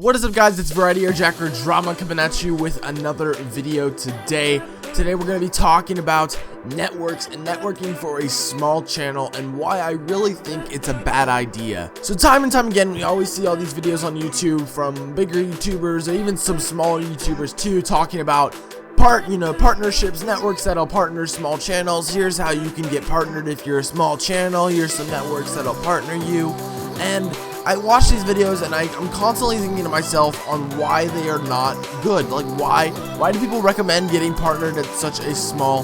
What is up, guys? It's Variety or Jacker Drama coming at you with another video today. Today we're going to be talking about networks and networking for a small channel and why I really think it's a bad idea. So time and time again, we always see all these videos on YouTube from bigger YouTubers or even some smaller YouTubers too, talking about partnerships, networks that'll partner small channels. Here's how you can get partnered if you're a small channel. Here's some networks that'll partner you. And I watch these videos and I'm constantly thinking to myself on why they are not good. Like, why do people recommend getting partnered at such a small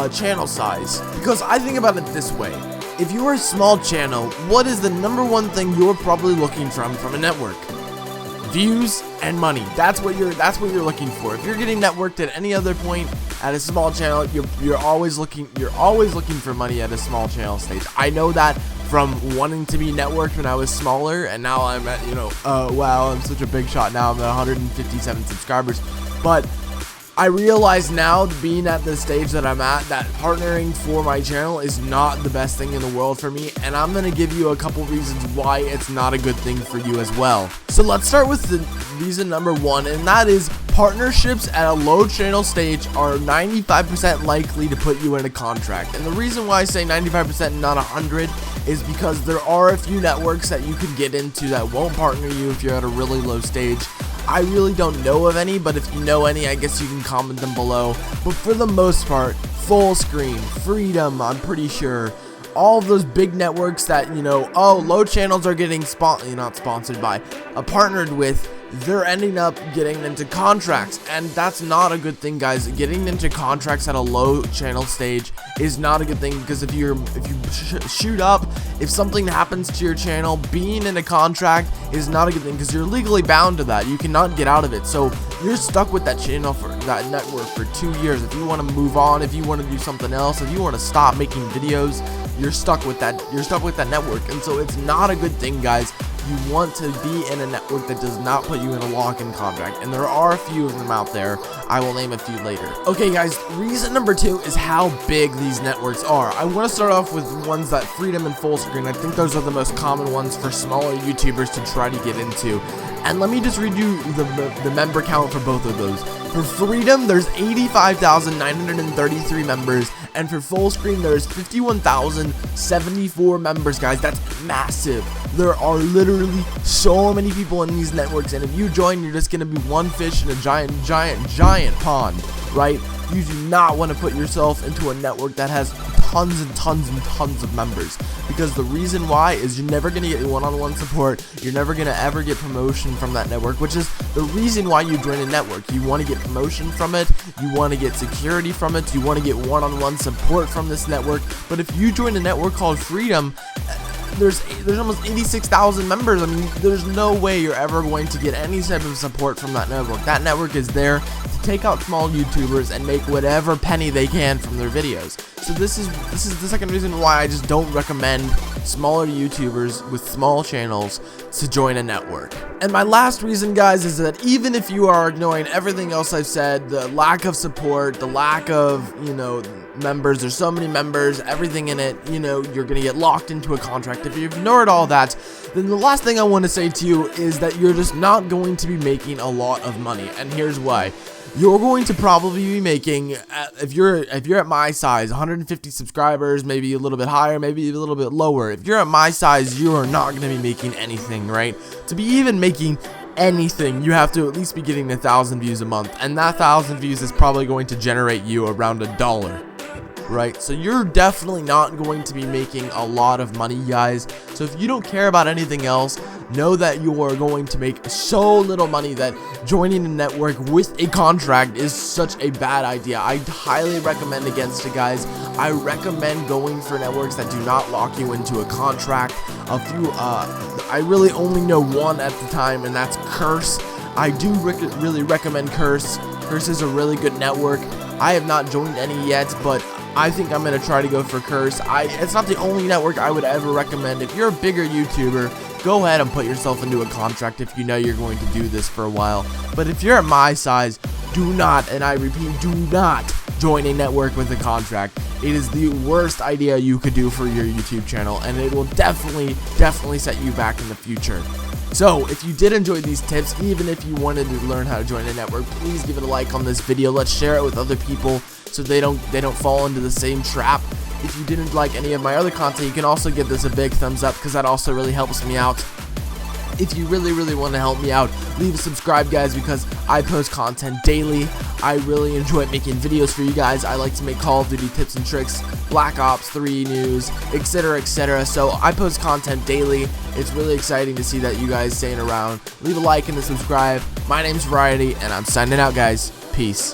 channel size? Because I think about it this way. If you're a small channel, what is the number one thing you're probably looking from a network? Views and money. That's what you're looking for. If you're getting networked at any other point at a small channel, you're always looking for money at a small channel stage. I know that from wanting to be networked when I was smaller, and now I'm at, wow, I'm such a big shot now. I'm at 157 subscribers. But I realize now, being at the stage that I'm at, that partnering for my channel is not the best thing in the world for me, and I'm going to give you a couple reasons why it's not a good thing for you as well. So let's start with the reason number one, and that is partnerships at a low channel stage are 95% likely to put you in a contract. And the reason why I say 95% and not 100 is because there are a few networks that you could get into that won't partner you if you're at a really low stage. I really don't know of any, but if you know any, I guess you can comment them below. But for the most part, Fullscreen, Freedom, I'm pretty sure, all of those big networks that, low channels are getting partnered with, they're ending up getting into contracts, and that's not a good thing, guys. Getting into contracts at a low channel stage is not a good thing, because if you shoot up, if something happens to your channel, being in a contract is not a good thing, because you're legally bound to that. You cannot get out of it. So you're stuck with that channel, for that network, for 2 years. If you want to move on, if you want to do something else, if you want to stop making videos, you're stuck with that network. And so it's not a good thing, guys. You want to be in a network that does not put you in a lock-in contract, and there are a few of them out there. I will name a few later. Okay, guys, reason number two is how big these networks are. I want to start off with ones that Freedom and Fullscreen. I think those are the most common ones for smaller YouTubers to try to get into. And let me just read you the member count for both of those. For Freedom, there's 85,933 members, and for Fullscreen, there's 51,074 members, guys. That's massive. There are literally so many people in these networks, and if you join, you're just gonna be one fish in a giant pond, right? You do not want to put yourself into a network that has tons and tons and tons of members, because the reason why is you're never gonna get one-on-one support. You're never gonna ever get promotion from that network, which is the reason why you join a network. You want to get promotion from it, you want to get security from it, you want to get one-on-one support from this network. But if you join a network called Freedom, there's almost 86,000 members. I mean, there's no way you're ever going to get any type of support from that network. That network is there to take out small YouTubers and make whatever penny they can from their videos. So this is the second reason why I just don't recommend smaller YouTubers with small channels to join a network. And my last reason, guys, is that even if you are ignoring everything else I've said, the lack of support, the lack of, members, there's so many members, everything in it, you're gonna get locked into a contract. If you ignored all that, then the last thing I want to say to you is that you're just not going to be making a lot of money. And here's why. You're going to probably be making, if you're at my size, 150 subscribers, maybe a little bit higher, maybe a little bit lower. If you're at my size, you are not going to be making anything, right? To be even making anything, you have to at least be getting 1,000 views a month, and that 1,000 views is probably going to generate you around $1. Right? So you're definitely not going to be making a lot of money, guys. So if you don't care about anything else, know that you are going to make so little money that joining a network with a contract is such a bad idea. I highly recommend against it, guys. I recommend going for networks that do not lock you into a contract. I really only know one at the time, and that's Curse. I do really recommend Curse. Curse is a really good network. I have not joined any yet, but I think I'm going to try to go for Curse. It's not the only network I would ever recommend. If you're a bigger YouTuber, go ahead and put yourself into a contract if you know you're going to do this for a while. But if you're at my size, do not, and I repeat, do not join a network with a contract. It is the worst idea you could do for your YouTube channel, and it will definitely set you back in the future. So if you did enjoy these tips, even if you wanted to learn how to join a network, please give it a like on this video. Let's share it with other people so they don't fall into the same trap. If you didn't like any of my other content, you can also give this a big thumbs up because that also really helps me out. If you really want to help me out, leave a subscribe, guys, because I post content daily. I really enjoy making videos for you guys. I like to make Call of Duty tips and tricks, Black Ops 3 news, etc, etc. So I post content daily. It's really exciting to see that you guys staying around. Leave a like and a subscribe. My name's iVariety, and I'm signing out, guys. Peace.